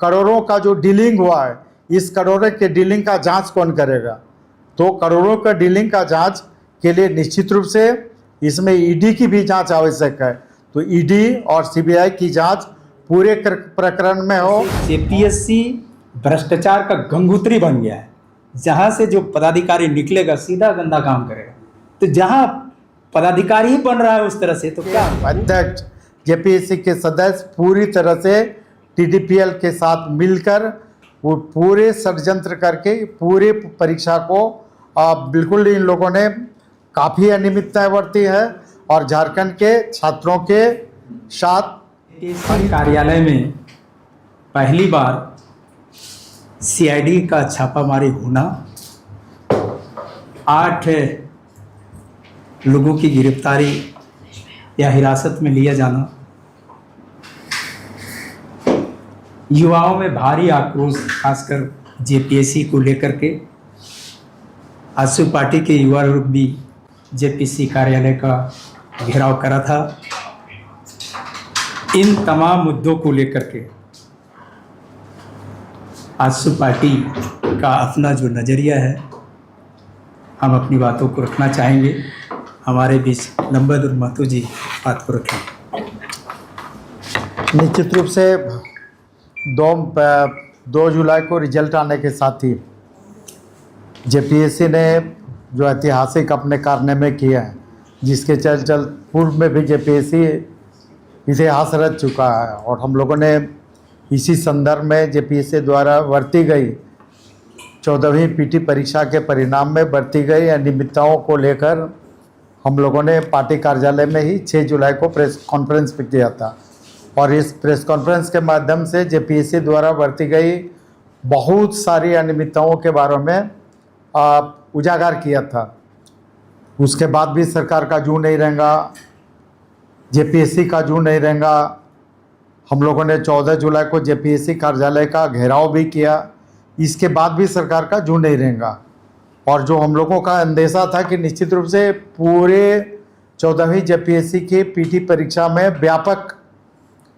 करोड़ों का जो डीलिंग हुआ है, इस करोड़ों के डीलिंग का जांच कौन करेगा? तो करोड़ों का डीलिंग का जांच के लिए निश्चित रूप से इसमें ईडी की भी जांच आवश्यक है। तो ईडी और सीबीआई की जांच पूरे प्रकरण में हो। जेपीएससी भ्रष्टाचार का गंगोत्री बन गया है। जहां से जो पदाधिकारी निकलेगा सीधा गंदा काम करेगा। तो जहां पदाधिकारी ही बन रहा है उस तरह से, तो क्या अध्यक्ष जेपीएससी के सदस्य पूरी तरह से टीडीपीएल के साथ मिलकर वो पूरे षड्यंत्र करके पूरे परीक्षा को बिल्कुल इन लोगों ने काफ़ी अनियमितताएं बरती है और झारखंड के छात्रों के साथ कार्यालय में पहली बार सीआईडी का छापामारी होना, 8 लोगों की गिरफ्तारी या हिरासत में लिया जाना, युवाओं में भारी आक्रोश, खासकर जेपीएससी को लेकर के। आजसू पार्टी के युवा लोग भी जेपीएससी कार्यालय का घेराव करा था। इन तमाम मुद्दों को लेकर के आजसू पार्टी का अपना जो नज़रिया है, हम अपनी बातों को रखना चाहेंगे। हमारे बीच लंबोदर महतो जी बात को रखें। निश्चित रूप से 2 जुलाई को रिजल्ट आने के साथ ही जेपीएससी ने जो ऐतिहासिक अपने कारनामे किए हैं, जिसके चल पूर्व में भी जेपीएससी इतिहास रच चुका है, और हम लोगों ने इसी संदर्भ में जेपीएससी द्वारा बरती गई 14वीं पीटी परीक्षा के परिणाम में बरती गई अनियमितताओं को लेकर हम लोगों ने पार्टी कार्यालय में ही 6 जुलाई को प्रेस कॉन्फ्रेंस भी किया था। और इस प्रेस कॉन्फ्रेंस के माध्यम से जेपीएससी द्वारा बरती गई बहुत सारी अनियमितताओं के बारे में उजागर किया था। उसके बाद भी सरकार का जू नहीं रहेगा, जेपीएससी का जू नहीं रहेगा। हम लोगों ने 14 जुलाई को जेपीएससी कार्यालय का घेराव भी किया, इसके बाद भी सरकार का जू नहीं रहेगा। और जो हम लोगों का अंदेशा था कि निश्चित रूप से पूरे 14वीं जेपीएससी की पीटी परीक्षा में व्यापक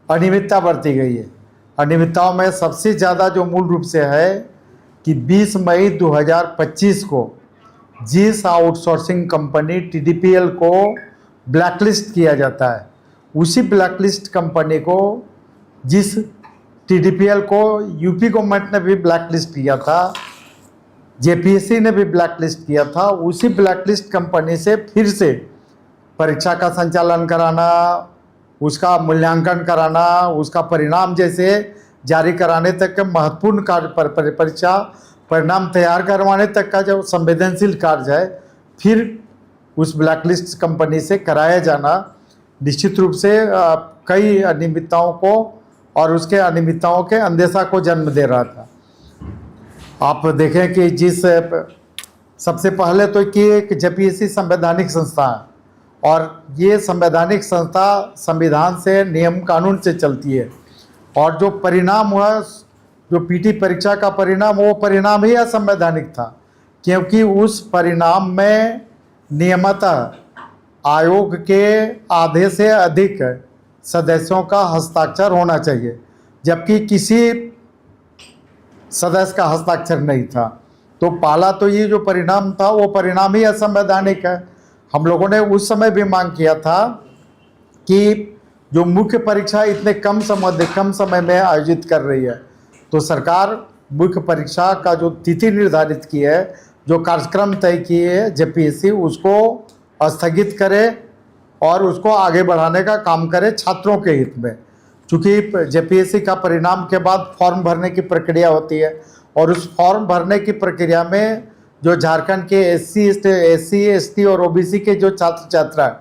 अनियमितता बरती गई है। अनियमितताओं में सबसे ज़्यादा जो मूल रूप से है कि 20 मई 2025 को जिस आउटसोर्सिंग कंपनी टीडीपीएल को ब्लैकलिस्ट किया जाता है, उसी ब्लैकलिस्ट कंपनी को, जिस टीडीपीएल को यूपी गवर्नमेंट ने भी ब्लैकलिस्ट किया था, जेपीएससी ने भी ब्लैकलिस्ट किया था, उसी ब्लैकलिस्ट कंपनी से फिर से परीक्षा का संचालन कराना, उसका मूल्यांकन कराना, उसका परिणाम जैसे जारी कराने तक के महत्वपूर्ण कार्य पर परीक्षा परिणाम तैयार करवाने तक का जो संवेदनशील कार्य है, फिर उस ब्लैकलिस्ट कंपनी से कराया जाना निश्चित रूप से कई अनियमितताओं को और उसके अनियमितताओं के अंदेशा को जन्म दे रहा था। आप देखें कि सबसे पहले तो कि एक जेपीएससी संवैधानिक संस्था है, और ये संवैधानिक संस्था संविधान से, नियम कानून से चलती है। और जो परिणाम हुआ, जो पीटी परीक्षा का परिणाम, वो परिणाम ही असंवैधानिक था, क्योंकि उस परिणाम में नियमतः आयोग के आधे से अधिक सदस्यों का हस्ताक्षर होना चाहिए, जबकि किसी सदस्य का हस्ताक्षर नहीं था। तो पहला तो ये जो परिणाम था वो परिणाम ही असंवैधानिक है। हम लोगों ने उस समय भी मांग किया था कि जो मुख्य परीक्षा इतने कम समय में आयोजित कर रही है, तो सरकार मुख्य परीक्षा का जो तिथि निर्धारित की है, जो कार्यक्रम तय किए है जेपीएससी, उसको स्थगित करे और उसको आगे बढ़ाने का काम करे छात्रों के हित में। चूँकि जेपीएससी का परिणाम के बाद फॉर्म भरने की प्रक्रिया होती है, और उस फॉर्म भरने की प्रक्रिया में जो झारखंड के एससी एसटी और ओबीसी के जो छात्र छात्रा हैं,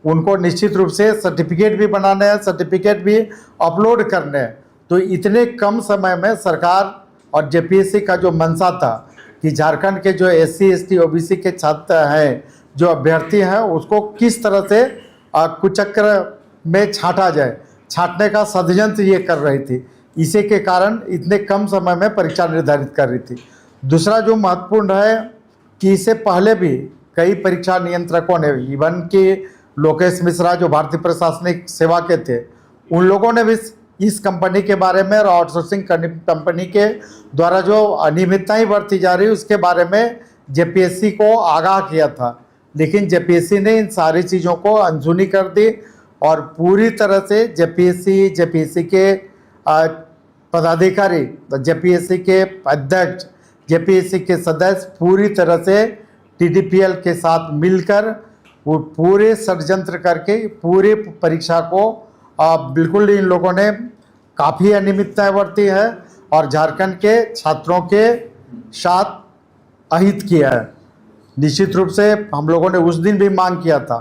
उनको निश्चित रूप से सर्टिफिकेट भी बनाने हैं, सर्टिफिकेट भी अपलोड करने हैं। तो इतने कम समय में सरकार और जेपीएससी का जो मंशा था कि झारखंड के जो एससी एसटी ओबीसी के छात्र हैं, जो अभ्यर्थी हैं, उसको किस तरह से कुचक्र में छांटा जाए, छांटने का षड्यंत्र ये कर रही थी। इसी के कारण इतने कम समय में परीक्षा निर्धारित कर रही थी। दूसरा जो महत्वपूर्ण है कि इससे पहले भी कई परीक्षा नियंत्रकों ने, इवन कि लोकेश मिश्रा जो भारतीय प्रशासनिक सेवा के थे, उन लोगों ने भी इस कंपनी के बारे में और आउटसोर्सिंग कंपनी के द्वारा जो अनियमितताएं बरती जा रही उसके बारे में जेपीएससी को आगाह किया था। लेकिन जेपीएससी ने इन सारी चीज़ों को अनसुनी कर दी और पूरी तरह से जेपीएससी के पदाधिकारी, जेपीएससी के अध्यक्ष, जेपीएससी के सदस्य पूरी तरह से टीडीपीएल के साथ मिलकर वो पूरे षड्यंत्र करके पूरे परीक्षा को बिल्कुल इन लोगों ने काफ़ी अनियमितताएं बरती है और झारखंड के छात्रों के साथ अहित किया है। निश्चित रूप से हम लोगों ने उस दिन भी मांग किया था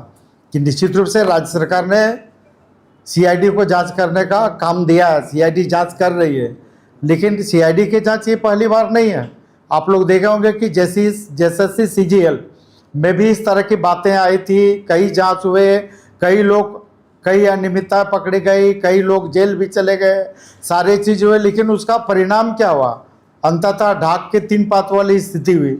कि निश्चित रूप से राज्य सरकार ने सीआईडी को जांच करने का काम दिया है, सीआईडी जांच कर रही है, लेकिन सीआईडी की जांच ये पहली बार नहीं है। आप लोग देखे होंगे कि जैसे सीजीएल में भी इस तरह की बातें आई थी, कई जांच हुए, कई अनियमितता पकड़ी गई, कई लोग जेल भी चले गए, सारे चीज़ हुए, लेकिन उसका परिणाम क्या हुआ? अंततः ढाक के 3 पात वाली स्थिति हुई।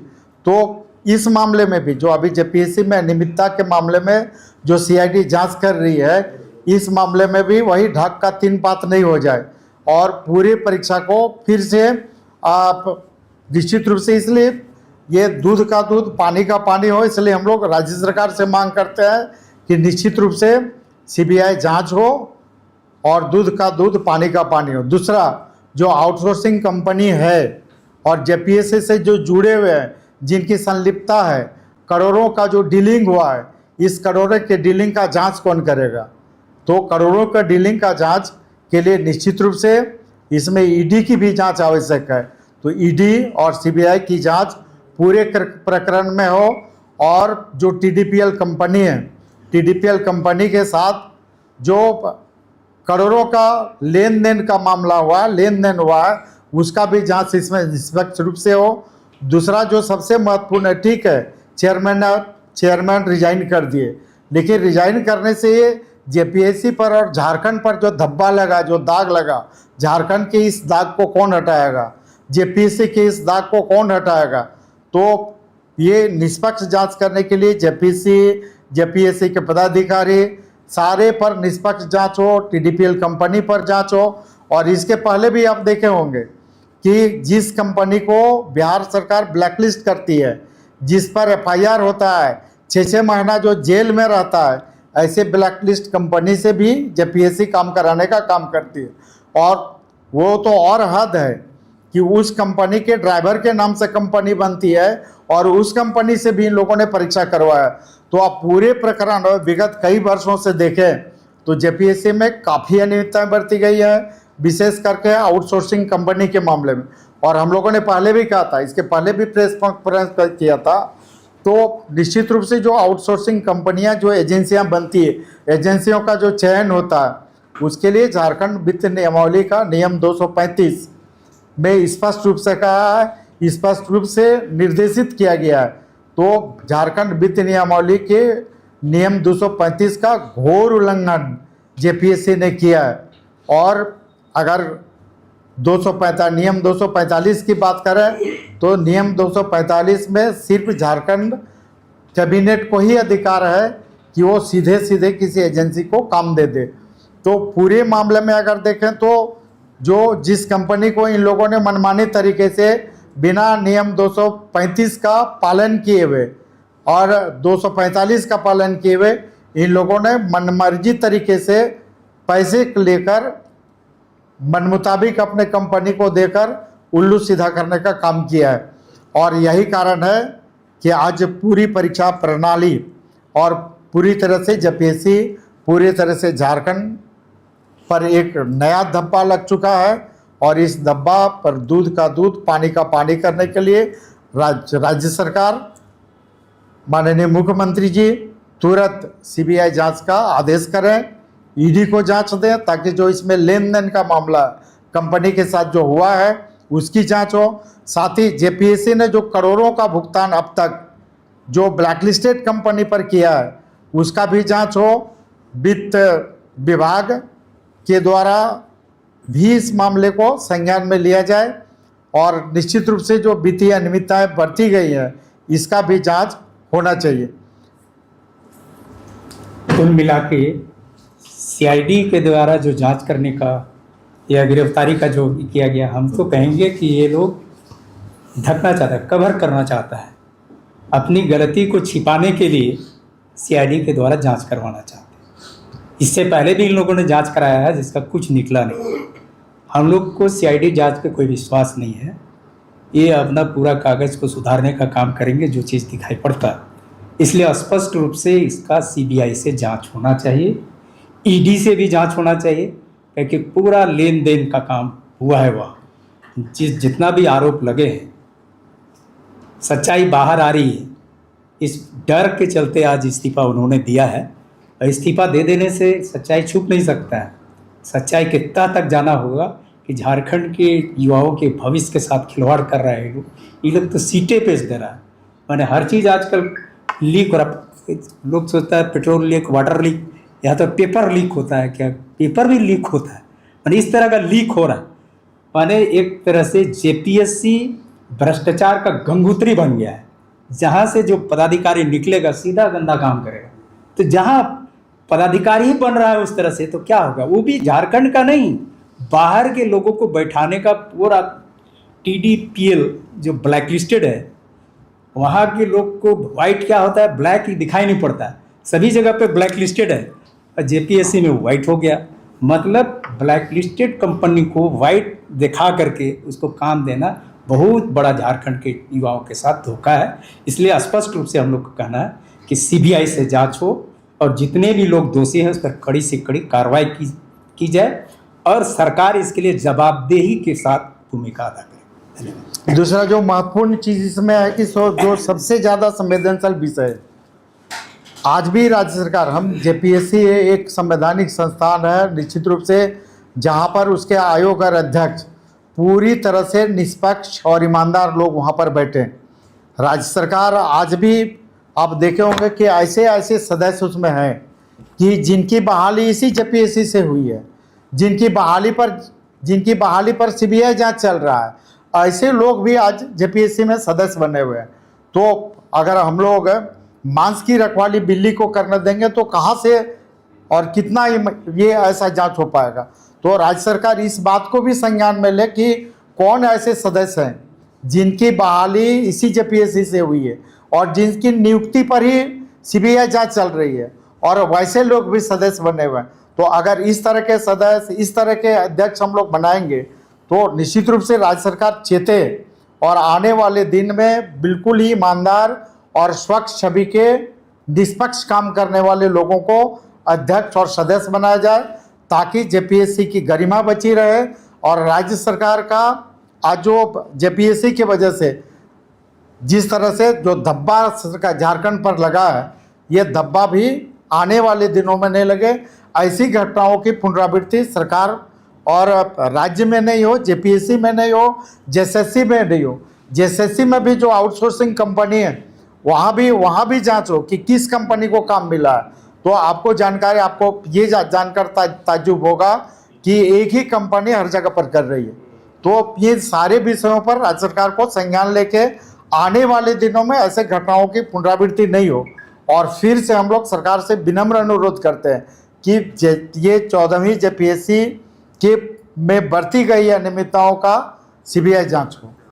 तो इस मामले में भी जो अभी जेपीएससी में अनियमितता के मामले में जो सीआईडी जांच कर रही है, इस मामले में भी वही ढाक का 3 पात नहीं हो जाए और पूरी परीक्षा को फिर से आप निश्चित रूप से, इसलिए ये दूध का दूध पानी का पानी हो, इसलिए हम लोग राज्य सरकार से मांग करते हैं कि निश्चित रूप से सीबीआई जांच हो और दूध का दूध पानी का पानी हो। दूसरा, जो आउटसोर्सिंग कंपनी है और जेपीएससी से जो जुड़े हुए हैं, जिनकी संलिप्तता है, करोड़ों का जो डीलिंग हुआ है, इस करोड़ों के डीलिंग का जांच कौन करेगा? तो करोड़ों का डीलिंग का जांच के लिए निश्चित रूप से इसमें ईडी की भी जांच आवश्यक है। तो ईडी और सीबीआई की जांच पूरे प्रकरण में हो और जो टीडीपीएल कंपनी है, टीडीपीएल कंपनी के साथ जो करोड़ों का लेन देन हुआ है, उसका भी जांच इसमें निष्पक्ष रूप से हो। दूसरा जो सबसे महत्वपूर्ण है, ठीक है, चेयरमैन रिजाइन कर दिए, लेकिन रिजाइन करने से ये जेपीएससी पर और झारखंड पर जो धब्बा लगा, जो दाग लगा, झारखंड के इस दाग को कौन हटाएगा? जेपीएससी के इस दाग को कौन हटाएगा? तो ये निष्पक्ष जांच करने के लिए जेपीएससी के पदाधिकारी सारे पर निष्पक्ष जांच हो, टीडीपीएल कंपनी पर जांच हो। और इसके पहले भी आप देखे होंगे कि जिस कंपनी को बिहार सरकार ब्लैकलिस्ट करती है, जिस पर एफआईआर होता है, 6 महीना जो जेल में रहता है, ऐसे ब्लैकलिस्ट कंपनी से भी जेपीएससी काम कराने का काम करती है। और वो तो और हद है कि उस कंपनी के ड्राइवर के नाम से कंपनी बनती है और उस कंपनी से भी इन लोगों ने परीक्षा करवाया। तो आप पूरे प्रकरण विगत कई वर्षों से देखें तो जेपीएससी में काफ़ी अनियमितताएं बरती गई है, विशेष करके आउटसोर्सिंग कंपनी के मामले में। और हम लोगों ने पहले भी कहा था, इसके पहले भी प्रेस कॉन्फ्रेंस किया था। तो निश्चित रूप से जो आउटसोर्सिंग कंपनियां, जो एजेंसियां बनती है, एजेंसियों का जो चयन होता है, उसके लिए झारखंड वित्त नियमावली का नियम 235 में स्पष्ट रूप से कहा है, स्पष्ट रूप से निर्देशित किया गया है। तो झारखंड वित्त नियमावली के नियम 235 का घोर उल्लंघन जेपीएससी ने किया है। और अगर नियम 245 की बात करें तो नियम 245 में सिर्फ झारखंड कैबिनेट को ही अधिकार है कि वो सीधे सीधे किसी एजेंसी को काम दे दे। तो पूरे मामले में अगर देखें तो जिस कंपनी को इन लोगों ने मनमानी तरीके से बिना नियम 235 का पालन किए हुए और 245 का पालन किए हुए इन लोगों ने मनमर्जी तरीके से पैसे लेकर मनमुताबिक अपने कंपनी को देकर उल्लू सीधा करने का काम किया है। और यही कारण है कि आज पूरी परीक्षा प्रणाली और पूरी तरह से जेपीएससी पूरी तरह से झारखंड पर एक नया धब्बा लग चुका है। और इस धब्बा पर दूध का दूध पानी का पानी करने के लिए राज्य सरकार, माननीय मुख्यमंत्री जी तुरंत सीबीआई जांच का आदेश करें, ईडी को जांच दें, ताकि जो इसमें लेन देन का मामला कंपनी के साथ जो हुआ है उसकी जांच हो। साथ ही जेपीएससी ने जो करोड़ों का भुगतान अब तक जो ब्लैकलिस्टेड कंपनी पर किया है उसका भी जांच हो। वित्त विभाग के द्वारा भी इस मामले को संज्ञान में लिया जाए और निश्चित रूप से जो वित्तीय अनियमितताएं बरती गई है इसका भी जांच होना चाहिए। कुल मिला के सीआईडी के द्वारा जो जांच करने का या गिरफ्तारी का जो किया गया, हम तो कहेंगे कि ये लोग ढकना चाहता है, कवर करना चाहता है, अपनी गलती को छिपाने के लिए सीआईडी के द्वारा जांच करवाना चाहते हैं। इससे पहले भी इन लोगों ने जांच कराया है जिसका कुछ निकला नहीं। हम लोग को सीआईडी जांच पे कोई विश्वास नहीं है। ये अपना पूरा कागज़ को सुधारने का काम करेंगे जो चीज़ दिखाई पड़ता है। इसलिए स्पष्ट रूप से इसका सीबीआई से जांच होना चाहिए, ईडी से भी जांच होना चाहिए, क्योंकि पूरा लेन देन का काम हुआ है वहाँ। जितना भी आरोप लगे हैं, सच्चाई बाहर आ रही है। इस डर के चलते आज इस्तीफा उन्होंने दिया है, और इस्तीफा दे देने से सच्चाई छुप नहीं सकता है। सच्चाई कितना तक जाना होगा कि झारखंड के युवाओं के भविष्य के साथ खिलवाड़ कर रहे हैं ये लोग तो सीटें पेश दे रहा है। मैंने हर चीज़ आजकल लीक हो रहा। लोग सोचता है पेट्रोल लीक, वाटर लीक, यहाँ तो पेपर लीक होता है। क्या पेपर भी लीक होता है? मैंने इस तरह का लीक हो रहा है। मैंने एक तरह से जेपीएससी भ्रष्टाचार का गंगोत्री बन गया है, जहाँ से जो पदाधिकारी निकलेगा सीधा गंदा काम करेगा। तो जहाँ पदाधिकारी ही बन रहा है उस तरह से, तो क्या होगा? वो भी झारखंड का नहीं, बाहर के लोगों को बैठाने का पूरा टीडीपीएल जो ब्लैक लिस्टेड है, वहाँ के लोग को वाइट क्या होता है, ब्लैक ही दिखाई नहीं पड़ता है। सभी जगह पे ब्लैक लिस्टेड है, और जेपीएससी में वाइट हो गया। मतलब ब्लैक लिस्टेड कंपनी को वाइट दिखा करके उसको काम देना बहुत बड़ा झारखंड के युवाओं के साथ धोखा है। इसलिए स्पष्ट रूप से हम लोग को कहना है कि सीबीआई से जांच हो, और जितने भी लोग दोषी हैं उस पर कड़ी से कड़ी कार्रवाई की जाए, और सरकार इसके लिए जवाबदेही के साथ भूमिका अदा करे। धन्यवाद। दूसरा जो महत्वपूर्ण चीज़ इसमें है कि जो सबसे ज़्यादा संवेदनशील विषय है, आज भी राज्य सरकार, हम जेपीएससी एक संवैधानिक संस्थान है निश्चित रूप से, जहाँ पर उसके आयोग और अध्यक्ष पूरी तरह से निष्पक्ष और ईमानदार लोग वहाँ पर बैठे हैं। राज्य सरकार आज भी आप देखे होंगे कि ऐसे ऐसे सदस्य उसमें हैं कि जिनकी बहाली इसी जेपीएससी से हुई है, जिनकी बहाली पर सीबीआई जांच चल रहा है। ऐसे लोग भी आज जेपीएससी में सदस्य बने हुए हैं। तो अगर हम लोग मांस की रखवाली बिल्ली को करने देंगे तो कहाँ से और कितना ये ऐसा जांच हो पाएगा? तो राज्य सरकार इस बात को भी संज्ञान में ले कि कौन ऐसे सदस्य हैं जिनकी बहाली इसी जेपीएससी से हुई है और जिनकी नियुक्ति पर ही सीबीआई जांच चल रही है, और वैसे लोग भी सदस्य बने हुए हैं। तो अगर इस तरह के सदस्य, इस तरह के अध्यक्ष हम लोग बनाएंगे तो निश्चित रूप से राज्य सरकार चेते, और आने वाले दिन में बिल्कुल ही ईमानदार और स्वच्छ छवि के निष्पक्ष काम करने वाले लोगों को अध्यक्ष और सदस्य बनाया जाए, ताकि जेपीएससी की गरिमा बची रहे। और राज्य सरकार का आज जो जेपीएससी की वजह से जिस तरह से जो धब्बा झारखंड पर लगा है, ये धब्बा भी आने वाले दिनों में नहीं लगे। ऐसी घटनाओं की पुनरावृत्ति सरकार और राज्य में नहीं हो, जेपीएससी में नहीं हो, जेएसएससी में नहीं हो। जेएसएससी में भी जो आउटसोर्सिंग कंपनी है वहाँ भी जांच हो कि किस कंपनी को काम मिला है। तो आपको जानकारी, आपको ये जानकर ताज्जुब होगा कि एक ही कंपनी हर जगह पर कर रही है। तो ये सारे विषयों पर राज्य सरकार को संज्ञान लेके आने वाले दिनों में ऐसे घटनाओं की पुनरावृत्ति नहीं हो। और फिर से हम लोग सरकार से विनम्र अनुरोध करते हैं कि ये 14वीं जेपीएससी के में बरती गई अनियमितताओं का सीबीआई जांच हो।